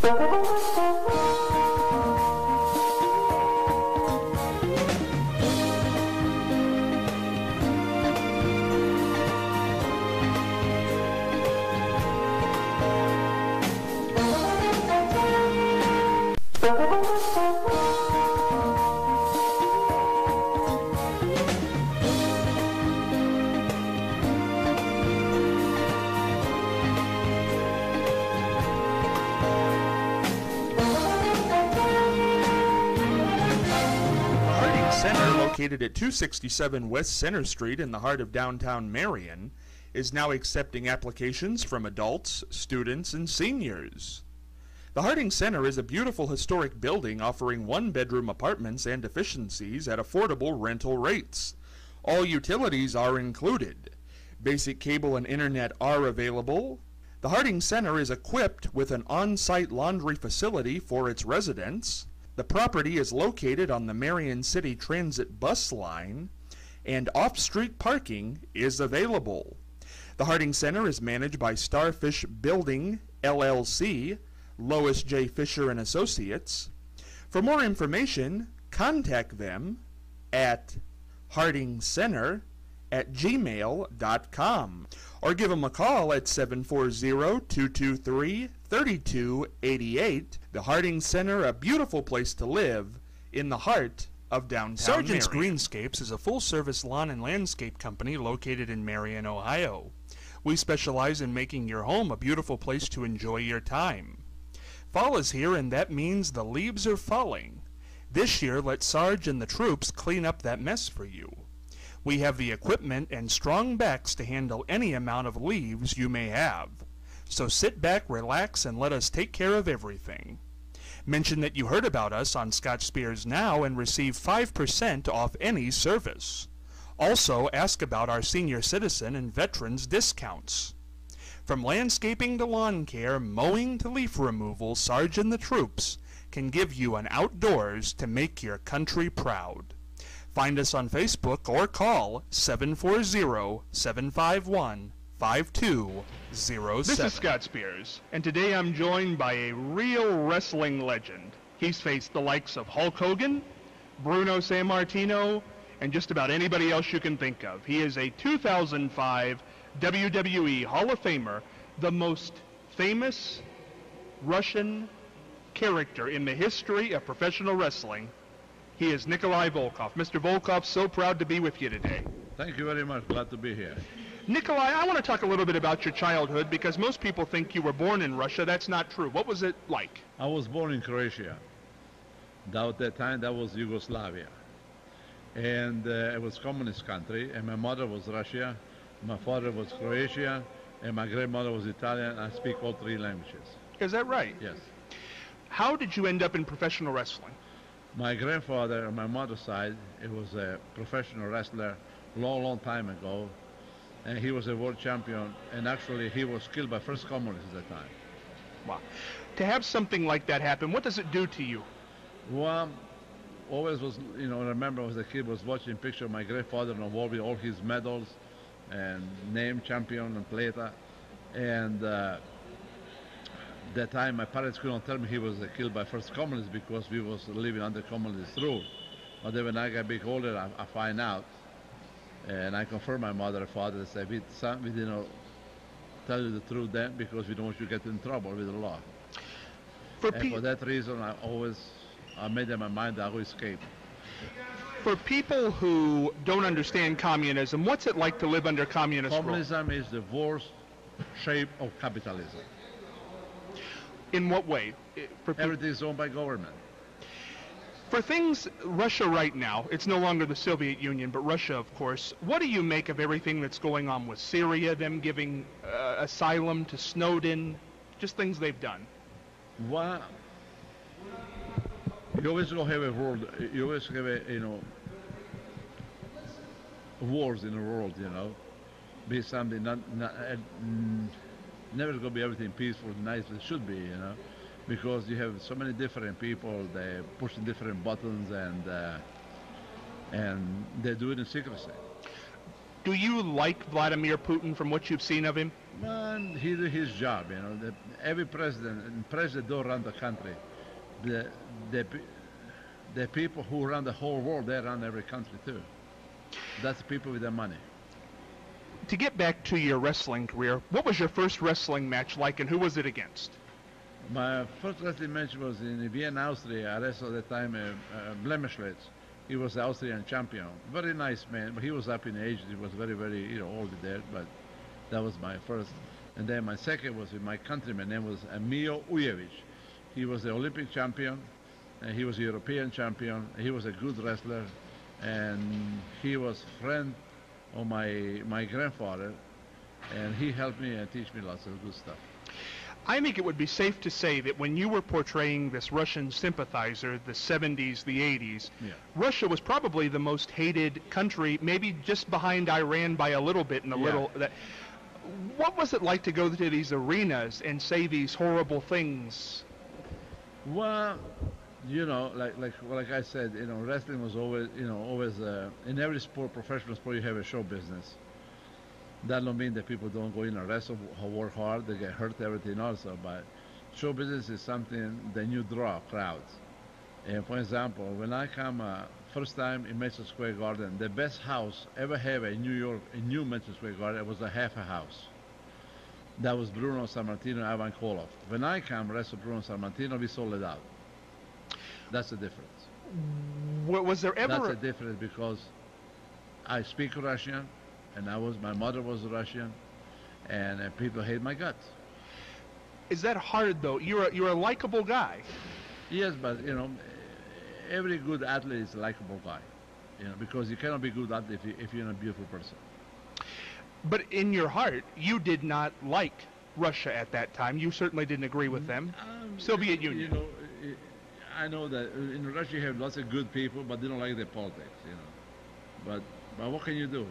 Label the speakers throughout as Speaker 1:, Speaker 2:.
Speaker 1: Located at 267 West Center Street in the heart of downtown Marion, is now accepting applications from adults, students, and seniors. The Harding Center is a beautiful historic building offering one-bedroom apartments and efficiencies at affordable rental rates. All utilities are included. Basic cable and internet are available. The Harding Center is equipped with an on-site laundry facility for its residents. The property is located on the Marion City Transit bus line, and off-street parking is available. The Harding Center is managed by Starfish Building, LLC, Lois J. Fisher and Associates. For more information, contact them at hardingcenter@gmail.com or give them a call at 740-223-3288. The Harding Center, a beautiful place to live in the heart of downtown
Speaker 2: Sargent's
Speaker 1: Marion.
Speaker 2: Greenscapes is a full-service lawn and landscape company located in Marion, Ohio. We specialize in making your home a beautiful place to enjoy your time. Fall is here, and that means the leaves are falling. This year, let Sarge and the troops clean up that mess for you. We have the equipment and strong backs to handle any amount of leaves you may have. So sit back, relax, and let us take care of everything. Mention that you heard about us on Scott Spears Now and receive 5% off any service. Also, ask about our senior citizen and veterans discounts. From landscaping to lawn care, mowing to leaf removal, Sarge and the troops can give you an outdoors to make your country proud. Find us on Facebook or call 740-751-5207.
Speaker 3: This is Scott Spears, and today I'm joined by a real wrestling legend. He's faced the likes of Hulk Hogan, Bruno Sammartino, and just about anybody else you can think of. He is a 2005 WWE Hall of Famer, the most famous Russian character in the history of professional wrestling. He is Nikolai Volkoff. Mr. Volkoff, so proud to be with you today.
Speaker 4: Thank you very much. Glad to be here.
Speaker 3: Nikolai, I want to talk a little bit about your childhood because most people think you were born in Russia. That's not true. What was it like?
Speaker 4: I was born in Croatia. At that time, that was Yugoslavia. And it was a communist country. And my mother was Russia, my father was Croatia, and my grandmother was Italian. I speak all three languages.
Speaker 3: Is that right?
Speaker 4: Yes.
Speaker 3: How did you end up in professional wrestling?
Speaker 4: My grandfather on my mother's side, he was a professional wrestler long time ago, and he was a world champion, and actually he was killed by first communists at the time.
Speaker 3: Wow. To have something like that happen, what does it do to you?
Speaker 4: Well, always was, you know, I remember as a kid was watching picture of my grandfather on the wall with all his medals and name champion and plata, and that time my parents couldn't tell me he was killed by first communists because we was living under communist rule. But then when I got big older, I find out, and I confirm my mother and father and say, son, we didn't tell you the truth then because we don't want you to get in trouble with the law. For that reason, I made up my mind that I will escape.
Speaker 3: For people who don't understand communism, what's it like to live under communist rule?
Speaker 4: Communism is the worst shape of capitalism.
Speaker 3: In what way?
Speaker 4: Everything is owned by government.
Speaker 3: For things, Russia right now, it's no longer the Soviet Union, but Russia, of course. What do you make of everything that's going on with Syria, them giving asylum to Snowden, just things they've done?
Speaker 4: Well, you always go have a world, you always have a, you know, wars in the world, you know, be something never going to be everything peaceful and nice as it should be, you know, because you have so many different people, they pushing different buttons and they do it in secrecy.
Speaker 3: Do you like Vladimir Putin from what you've seen of him?
Speaker 4: Man, he did his job. Every president don't run the country. The, the, the people who run the whole world, they run every country too. That's the people with the money.
Speaker 3: To get back to your wrestling career, what was your first wrestling match like, and who was it against?
Speaker 4: My first wrestling match was in Vienna, Austria. I wrestled at the time Blemishlitz. He was the Austrian champion. Very nice man, but he was up in age. He was very, very, old there. But that was my first. And then my second was with my countryman. Name was Mio Ujevic. He was the Olympic champion. And he was a European champion. He was a good wrestler, and he was friend of my grandfather, and he helped me and teach me lots of good stuff.
Speaker 3: I think it would be safe to say that when you were portraying this Russian sympathizer, the 70s, the 80s,
Speaker 4: Yeah.
Speaker 3: Russia was probably the most hated country, maybe just behind Iran by a little bit. What was it like to go to these arenas and say these horrible things?
Speaker 4: Well, like I said, wrestling was always, in every sport, professional sport, you have a show business. That don't mean that people don't go in and wrestle, work hard, they get hurt, everything also. But show business is something that you draw crowds. And for example, when I come first time in Madison Square Garden, the best house ever have in New York, in New Madison Square Garden, was a half a house. That was Bruno Sammartino and Ivan Koloff. When I come wrestle Bruno Sammartino, we sold it out. That's the difference.
Speaker 3: Was there ever?
Speaker 4: That's the difference because I speak Russian, and my mother was Russian, and people hate my guts.
Speaker 3: Is that hard though? You're a likable guy.
Speaker 4: Yes, but every good athlete is a likable guy, because you cannot be good athlete if you're not a beautiful person.
Speaker 3: But in your heart, you did not like Russia at that time. You certainly didn't agree with them. Soviet Union.
Speaker 4: I know that in Russia you have lots of good people, but they don't like their politics, But what can you do,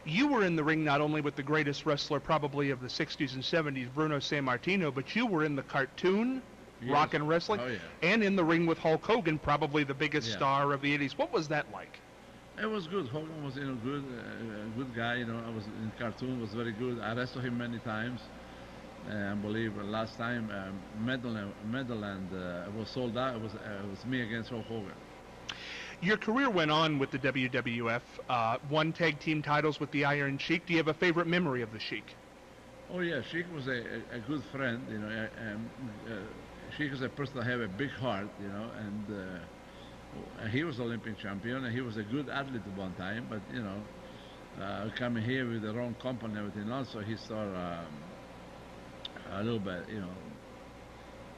Speaker 3: You were in the ring not only with the greatest wrestler probably of the 60s and 70s, Bruno Sammartino, but you were in the cartoon,
Speaker 4: Yes.
Speaker 3: rock and wrestling,
Speaker 4: Oh, yeah.
Speaker 3: and in the ring with Hulk Hogan, probably the biggest
Speaker 4: Yeah.
Speaker 3: star of the 80s. What was that like?
Speaker 4: It was good. Hogan was, good guy. I was in cartoon, was very good. I wrestled him many times. I believe last time Medland was sold out. It was me against Hulk Hogan.
Speaker 3: Your career went on with the WWF, won tag team titles with the Iron Sheik. Do you have a favorite memory of the Sheik?
Speaker 4: Oh yeah, Sheik was a good friend. Sheik is a person that have a big heart. And he was Olympic champion, and he was a good athlete at one time. But coming here with the wrong company and everything else, so he started a little bit,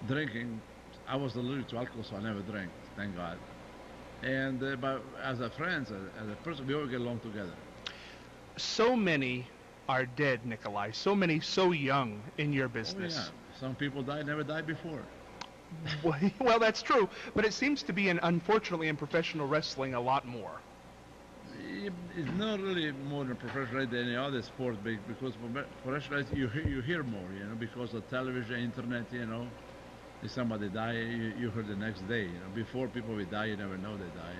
Speaker 4: drinking. I was allergic to alcohol, so I never drank, thank God. And but as a friends, as a person, we all get along together.
Speaker 3: So many are dead, Nikolai. So many so young in your
Speaker 4: Oh,
Speaker 3: business.
Speaker 4: yeah. Some people never died before.
Speaker 3: Well, that's true, but it seems to be, unfortunately, in professional wrestling, a lot more.
Speaker 4: It's not really more than professional than any other sport, because professional you hear more, because of television, internet, if somebody die, you hear the next day. Before people would die, you never know they die.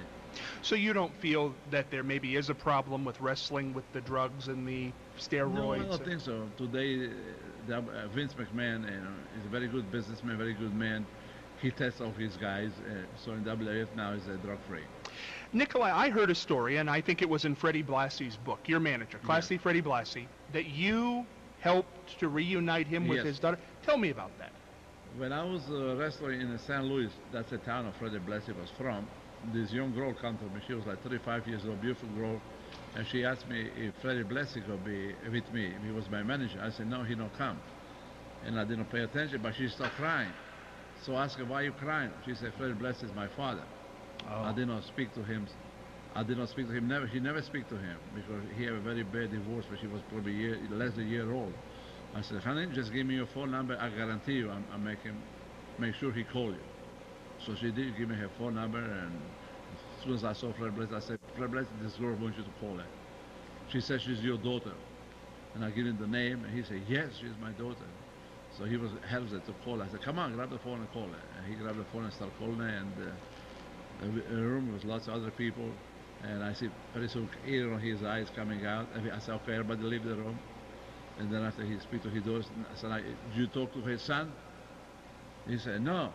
Speaker 3: So you don't feel that there maybe is a problem with wrestling, with the drugs and the steroids?
Speaker 4: No, I don't think so. Today, Vince McMahon, is a very good businessman, very good man. He tests all his guys. So in WWF now is drug-free.
Speaker 3: Nikolai, I heard a story, and I think it was in Freddie Blassie's book, your manager, Class C Freddie Blassie, that you helped to reunite him with
Speaker 4: Yes.
Speaker 3: his daughter. Tell me about that.
Speaker 4: When I was wrestling in St. Louis, that's the town of Freddie Blassie was from, this young girl came to me. She was like 35 years old, beautiful girl. And she asked me if Freddie Blassie could be with me. He was my manager. I said, no, he don't come. And I didn't pay attention, but she started crying. So I asked her, why are you crying? She said, Freddie Blassie is my father.
Speaker 3: Oh.
Speaker 4: I did not speak to him. She never speak to him because he had a very bad divorce, but she was probably less than a year old. I said, honey, just give me your phone number. I guarantee you I'll make sure he call you. So she did give me her phone number, and as soon as I saw Fred Blassie, I said, Fred Blassie, this girl wants you to call her. She said she's your daughter. And I give him the name, and he said, yes, she's my daughter. So he was hesitant to call her. I said, come on, grab the phone and call her. And he grabbed the phone and started calling her, and in the room was lots of other people. And I see pretty soon air on his eyes coming out. And I said, okay, everybody leave the room. And then after he speak to his daughter, I said, "Did you talk to his son?" He said, "No."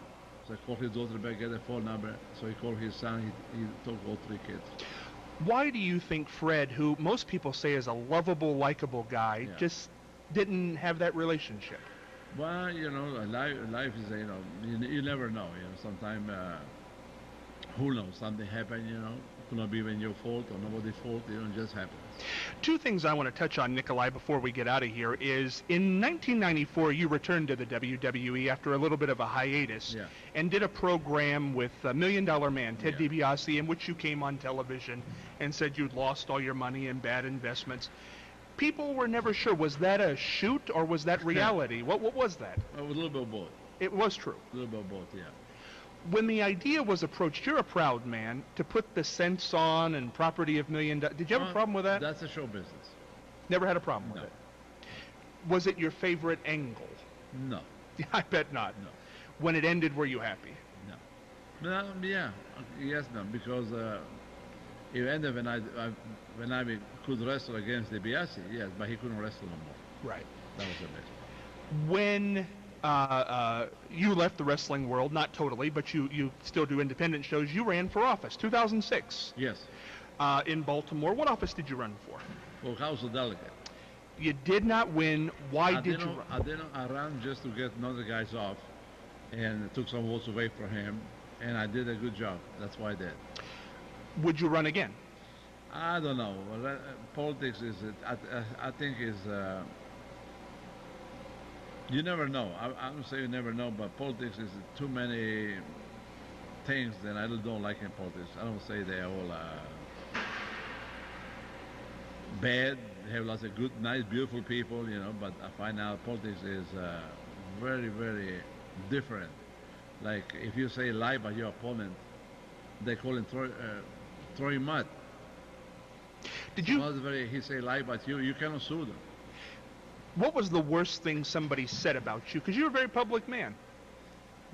Speaker 4: So I called his daughter back, get a phone number. So he called his son. He talked to all three kids.
Speaker 3: Why do you think Fred, who most people say is a lovable, likable guy,
Speaker 4: Yeah.
Speaker 3: just didn't have that relationship?
Speaker 4: Well, you know, life is, you never know. You know, sometimes, who knows, something happened, you know. It could not be even your fault or nobody's fault. You know, it just happens.
Speaker 3: Two things I want to touch on, Nikolai, before we get out of here is in 1994 you returned to the WWE after a little bit of a hiatus
Speaker 4: Yeah.
Speaker 3: and did a program with Million Dollar Man, Ted
Speaker 4: Yeah.
Speaker 3: DiBiase, in which you came on television and said you'd lost all your money in bad investments. People were never sure, was that a shoot or was that reality? What was that?
Speaker 4: A little bit of both.
Speaker 3: It was true.
Speaker 4: A little bit of both, yeah.
Speaker 3: When the idea was approached, you're a proud man, to put the cents on and property of $1 million. Did you have a problem with that?
Speaker 4: That's a show business.
Speaker 3: Never had a problem with
Speaker 4: No.
Speaker 3: it. Was it your favorite angle?
Speaker 4: No,
Speaker 3: I bet not.
Speaker 4: no,
Speaker 3: When it ended, were you happy?
Speaker 4: no. Yeah, yes, no, because it ended when I could wrestle against DiBiase, yes, but he couldn't wrestle no more.
Speaker 3: Right.
Speaker 4: That was the next.
Speaker 3: When you left the wrestling world, not totally, but you still do independent shows, you ran for office, 2006,
Speaker 4: Yes,
Speaker 3: in Baltimore. What office did you run for?
Speaker 4: for House of Delegate.
Speaker 3: You did not win. Why did you run?
Speaker 4: I ran just to get another guys off, and took some votes away from him, and I did a good job. That's why I did.
Speaker 3: Would you run again?
Speaker 4: I don't know. Well, politics is, I think is, you never know. I don't say you never know, but politics is too many things that I don't like in politics. I don't say they're all bad. They have lots of good, nice, beautiful people, you know, but I find out politics is very, very different. Like if you say lie about your opponent, they call him throwing mud.
Speaker 3: Did you?
Speaker 4: He say lie about you, you cannot sue them.
Speaker 3: What was the worst thing somebody said about you? Because you're a very public man.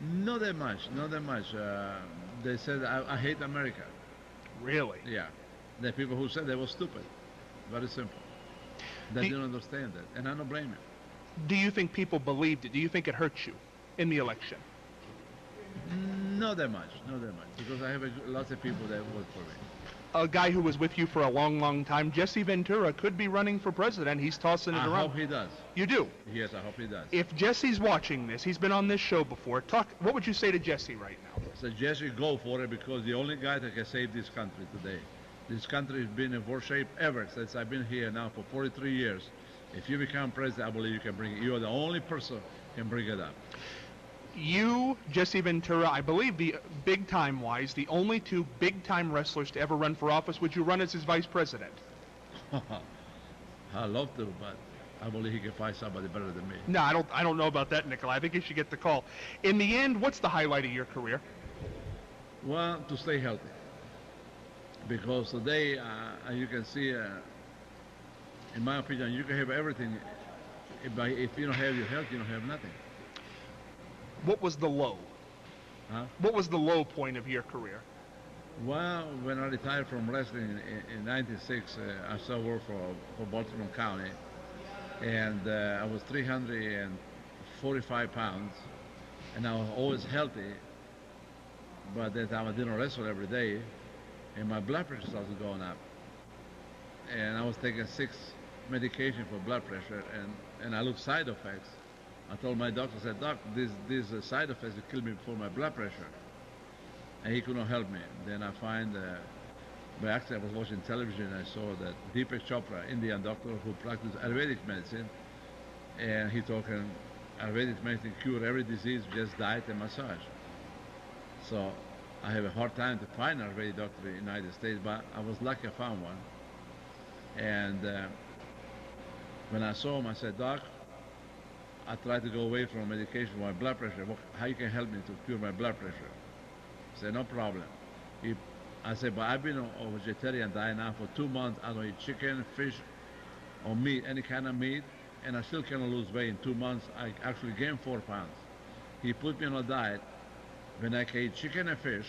Speaker 4: Not that much, not that much. They said I hate America.
Speaker 3: Really?
Speaker 4: Yeah, the people who said they were stupid. Very simple. They didn't understand that, and I don't blame them.
Speaker 3: Do you think people believed it? Do you think it hurt you in the election?
Speaker 4: Not that much, not that much, because I have lots of people that work for me.
Speaker 3: A guy who was with you for a long, long time, Jesse Ventura, could be running for president. He's tossing it
Speaker 4: I
Speaker 3: around.
Speaker 4: hope he does.
Speaker 3: You do?
Speaker 4: Yes, I hope he does.
Speaker 3: If Jesse's watching this, he's been on this show before. What would you say to Jesse right now?
Speaker 4: So Jesse, go for it, because the only guy that can save this country today. This country has been in worse shape ever since I've been here now for 43 years. If you become president, I believe you can bring it. You are the only person who can bring it up.
Speaker 3: You, Jesse Ventura, I believe the big time wise, the only two big time wrestlers to ever run for office. Would you run as his vice president?
Speaker 4: I love to, but I believe he can find somebody better than me.
Speaker 3: No, I don't know about that, Nikolai. I think you should get the call. In the end, what's the highlight of your career?
Speaker 4: Well, to stay healthy. Because today, you can see, in my opinion, you can have everything. If you don't have your health, you don't have nothing.
Speaker 3: What was the low?
Speaker 4: Huh?
Speaker 3: What was the low point of your career?
Speaker 4: Well, when I retired from wrestling in 96, I started work for Baltimore County, and I was 345 pounds, and I was always healthy, but at that time I didn't wrestle every day, and my blood pressure started going up, and I was taking 6 medication for blood pressure, and I looked side effects. I told my doctor, I said, Doc, these side effects will kill me before my blood pressure. And he could not help me. Then I find, but actually I was watching television and I saw that Deepak Chopra, Indian doctor who practiced Ayurvedic medicine, and he talking Ayurvedic medicine cure every disease, just diet and massage. So I have a hard time to find an Ayurvedic doctor in the United States, but I was lucky I found one. And when I saw him, I said, Doc, I tried to go away from medication for my blood pressure. How you can help me to cure my blood pressure? He said, no problem. I said, but I've been on a vegetarian diet now for 2 months. I don't eat chicken, fish, or meat, any kind of meat, and I still cannot lose weight. In 2 months, I actually gained 4 pounds. He put me on a diet when I can eat chicken and fish,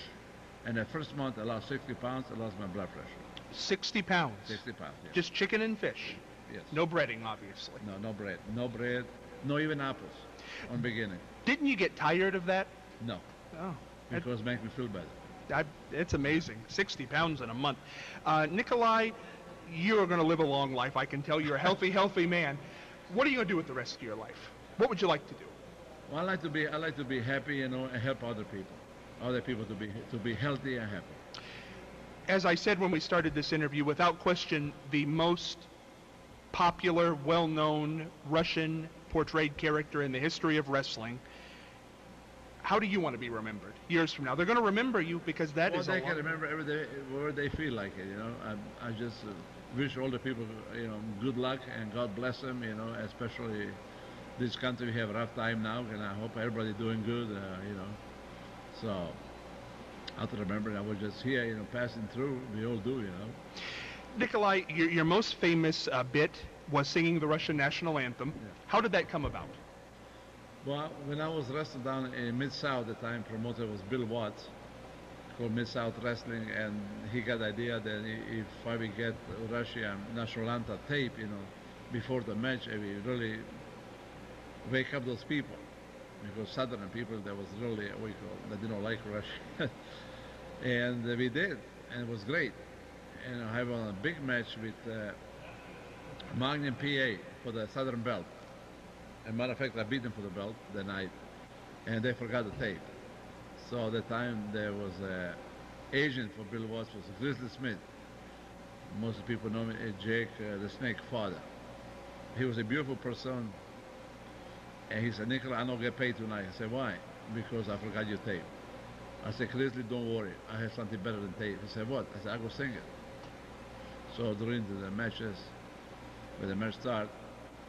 Speaker 4: and the first month I lost 60 pounds, I lost my blood pressure.
Speaker 3: 60 pounds.
Speaker 4: 60 pounds, yeah.
Speaker 3: Just chicken and fish.
Speaker 4: yes.
Speaker 3: No breading, obviously.
Speaker 4: No, no bread. No bread. No even apples on beginning.
Speaker 3: Didn't you get tired of that?
Speaker 4: No,
Speaker 3: Oh,
Speaker 4: because it makes me feel better.
Speaker 3: it's amazing. 60 pounds in a month. Nikolai, you're going to live a long life. I can tell you're a healthy, healthy man. What are you going to do with the rest of your life? What would you like to do?
Speaker 4: Well, I like to be happy, you know, and help other people to be healthy and happy.
Speaker 3: As I said when we started this interview, without question, the most popular, well-known Russian portrayed character in the history of wrestling. How do you want to be remembered years from now? They're going to remember you because that is.
Speaker 4: Well, they can remember every day where they feel like it. You know, I just wish all the people, you know, good luck and God bless them. You know, especially this country, we have a rough time now, and I hope everybody doing good. You know, so I have to remember I was just here, you know, passing through. We all do, you know.
Speaker 3: Nikolai, your most famous bit was singing the Russian national anthem.
Speaker 4: Yeah.
Speaker 3: How did that come about?
Speaker 4: Well, when I was wrestling down in Mid-South, the time promoter was Bill Watts, called Mid-South Wrestling, and he got the idea that if I would get Russian national anthem tape, you know, before the match, I would really wake up those people. Because Southern people, that was really, they didn't like Russia. And we did, and it was great. And I have a big match with Magnum PA for the Southern belt. As a matter of fact, I beat them for the belt that night, and they forgot the tape. So at the time, there was an agent for Bill Watts, was Grizzly Smith. Most people know me as Jake, the Snake father. He was a beautiful person, and he said, Nikolai, I don't get paid tonight. I said, why? Because I forgot your tape. I said, Grizzly, don't worry. I have something better than tape. He said, what? I said, I go sing it. So during the matches, when the match started,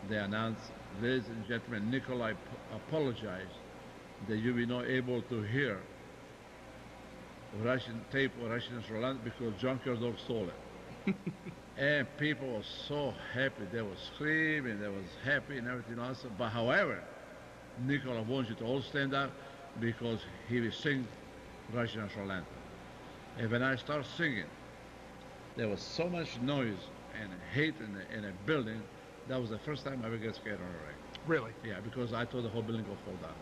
Speaker 4: they announced, ladies and gentlemen, Nikolai apologized that you were not able to hear Russian tape or Russian Roland because Junkyard Dog stole it. And people were so happy. They were screaming, they was happy and everything else. But however, Nikolai wants you to all stand up because he will sing Russian national anthem. And when I start singing, there was so much noise and hate in a building. That was the first time I ever get scared on a ring.
Speaker 3: Really?
Speaker 4: Yeah, because I thought the whole building would fall down.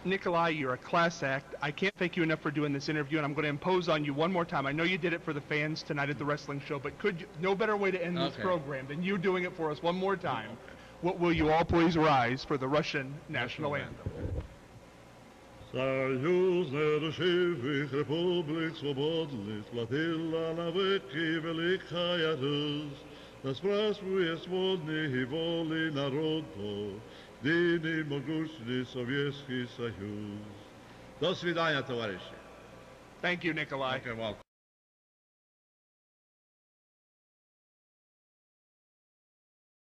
Speaker 3: Nikolai, you're a class act. I can't thank you enough for doing this interview, and I'm going to impose on you one more time. I know you did it for the fans tonight at the wrestling show, but no better way to end this program than you doing it for us one more time. What will you all please rise for the Russian national anthem?
Speaker 5: Союзных живых республик свободных, платила навеки великая Русь, да спрашивая сводные воли народу, дыни могучий Советский Союз. До свидания, товарищи.
Speaker 3: Thank you, Nikolai.
Speaker 4: Okay, welcome.